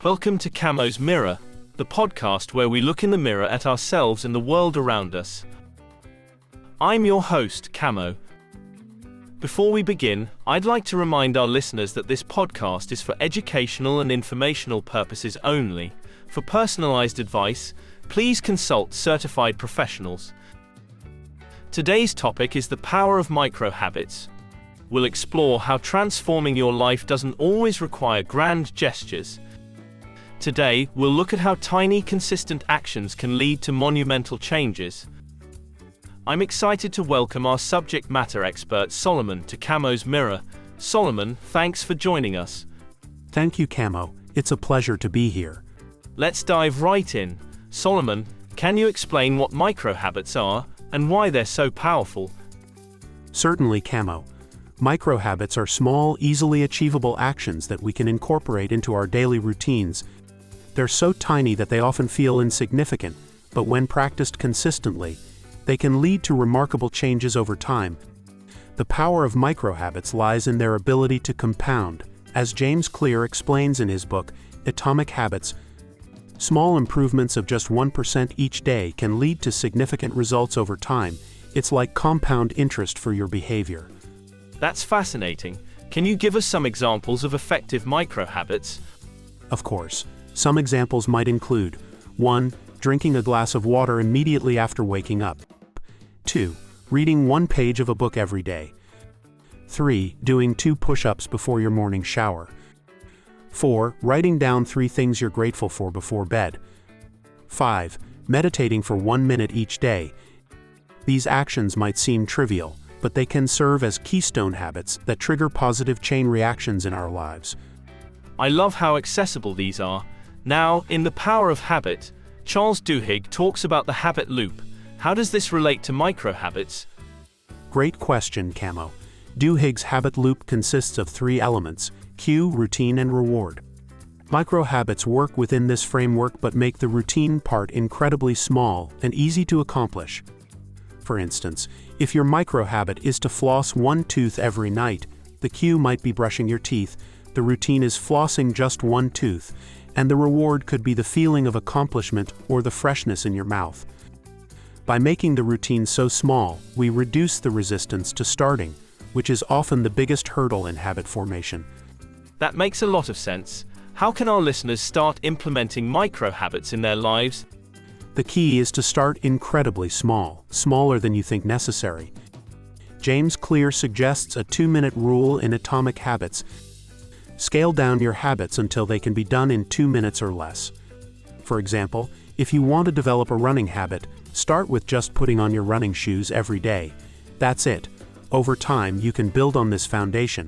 Welcome to Camo's Mirror, the podcast where we look in the mirror at ourselves and the world around us. I'm your host, Camo. Before we begin, I'd like to remind our listeners that this podcast is for educational and informational purposes only. For personalized advice, please consult certified professionals. Today's topic is the power of micro-habits. We'll explore how transforming your life doesn't always require grand gestures. Today, we'll look at how tiny, consistent actions can lead to monumental changes. I'm excited to welcome our subject matter expert Solomon to Camo's Mirror. Solomon, thanks for joining us. Thank you, Camo. It's a pleasure to be here. Let's dive right in. Solomon, can you explain what micro-habits are and why they're so powerful? Certainly, Camo. Micro-habits are small, easily achievable actions that we can incorporate into our daily routines. They're so tiny that they often feel insignificant, but when practiced consistently, they can lead to remarkable changes over time. The power of micro-habits lies in their ability to compound. As James Clear explains in his book, Atomic Habits, small improvements of just 1% each day can lead to significant results over time. It's like compound interest for your behavior. That's fascinating. Can you give us some examples of effective micro-habits? Of course. Some examples might include 1. Drinking a glass of water immediately after waking up. 2. Reading one page of a book every day. 3. Doing 2 push-ups before your morning shower. 4. Writing down 3 things you're grateful for before bed. 5. Meditating for 1 minute each day. These actions might seem trivial, but they can serve as keystone habits that trigger positive chain reactions in our lives. I love how accessible these are. Now, in The Power of Habit, Charles Duhigg talks about the habit loop. How does this relate to micro-habits? Great question, Camo. Duhigg's habit loop consists of 3 elements: cue, routine, and reward. Micro-habits work within this framework but make the routine part incredibly small and easy to accomplish. For instance, if your micro-habit is to floss 1 tooth every night, the cue might be brushing your teeth, the routine is flossing just 1 tooth, and the reward could be the feeling of accomplishment or the freshness in your mouth. By making the routine so small, we reduce the resistance to starting, which is often the biggest hurdle in habit formation. That makes a lot of sense. How can our listeners start implementing micro-habits in their lives? The key is to start incredibly small, smaller than you think necessary. James Clear suggests a 2-minute rule in Atomic Habits. Scale down your habits until they can be done in 2 minutes or less. For example, if you want to develop a running habit, start with just putting on your running shoes every day. That's it. Over time, you can build on this foundation.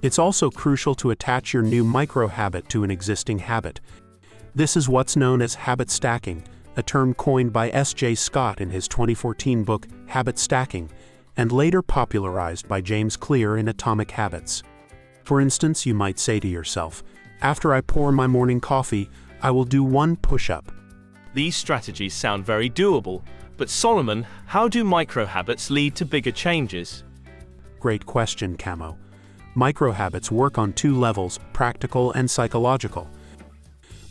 It's also crucial to attach your new micro-habit to an existing habit. This is what's known as habit stacking, a term coined by S.J. Scott in his 2014 book, Habit Stacking, and later popularized by James Clear in Atomic Habits. For instance, you might say to yourself, after I pour my morning coffee, I will do 1 push-up. These strategies sound very doable, but Solomon, how do micro-habits lead to bigger changes? Great question, Camo. Micro-habits work on 2 levels, practical and psychological.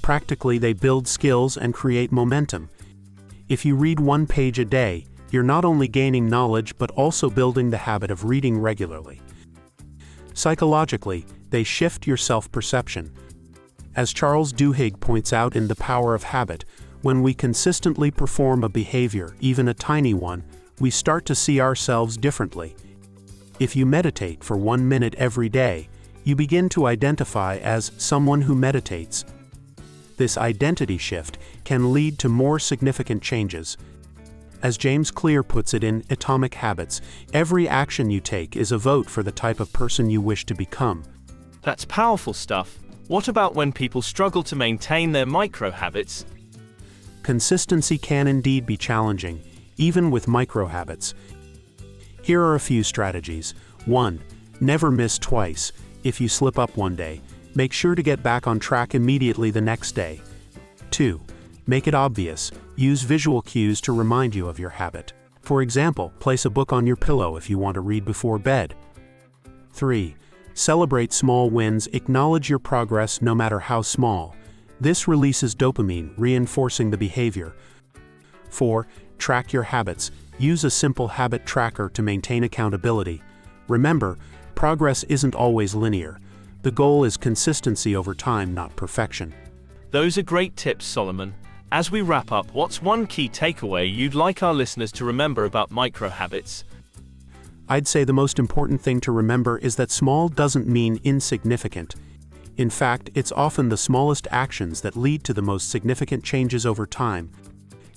Practically, they build skills and create momentum. If you read 1 page a day, you're not only gaining knowledge but also building the habit of reading regularly. Psychologically, they shift your self-perception. As Charles Duhigg points out in The Power of Habit, when we consistently perform a behavior, even a tiny one, we start to see ourselves differently. If you meditate for 1 minute every day, you begin to identify as someone who meditates. This identity shift can lead to more significant changes. As James Clear puts it in Atomic Habits, every action you take is a vote for the type of person you wish to become. That's powerful stuff. What about when people struggle to maintain their micro-habits? Consistency can indeed be challenging, even with micro-habits. Here are a few strategies. 1. Never miss twice. If you slip up one day, make sure to get back on track immediately the next day. 2. Make it obvious. Use visual cues to remind you of your habit. For example, place a book on your pillow if you want to read before bed. 3. Celebrate small wins. Acknowledge your progress no matter how small. This releases dopamine, reinforcing the behavior. 4. Track your habits. Use a simple habit tracker to maintain accountability. Remember, progress isn't always linear. The goal is consistency over time, not perfection. Those are great tips, Solomon. As we wrap up, what's one key takeaway you'd like our listeners to remember about micro-habits? I'd say the most important thing to remember is that small doesn't mean insignificant. In fact, it's often the smallest actions that lead to the most significant changes over time.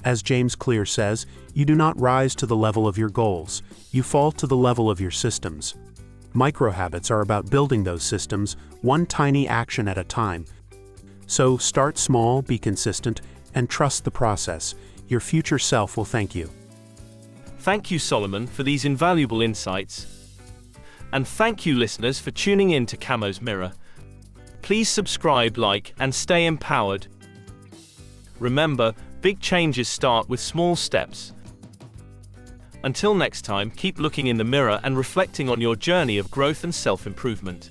As James Clear says, you do not rise to the level of your goals, you fall to the level of your systems. Micro-habits are about building those systems, one tiny action at a time. So start small, be consistent, and trust the process. Your future self will thank you. Thank you, Solomon, for these invaluable insights. And thank you, listeners, for tuning in to Camo's Mirror. Please subscribe, like, and stay empowered. Remember, big changes start with small steps. Until next time, keep looking in the mirror and reflecting on your journey of growth and self-improvement.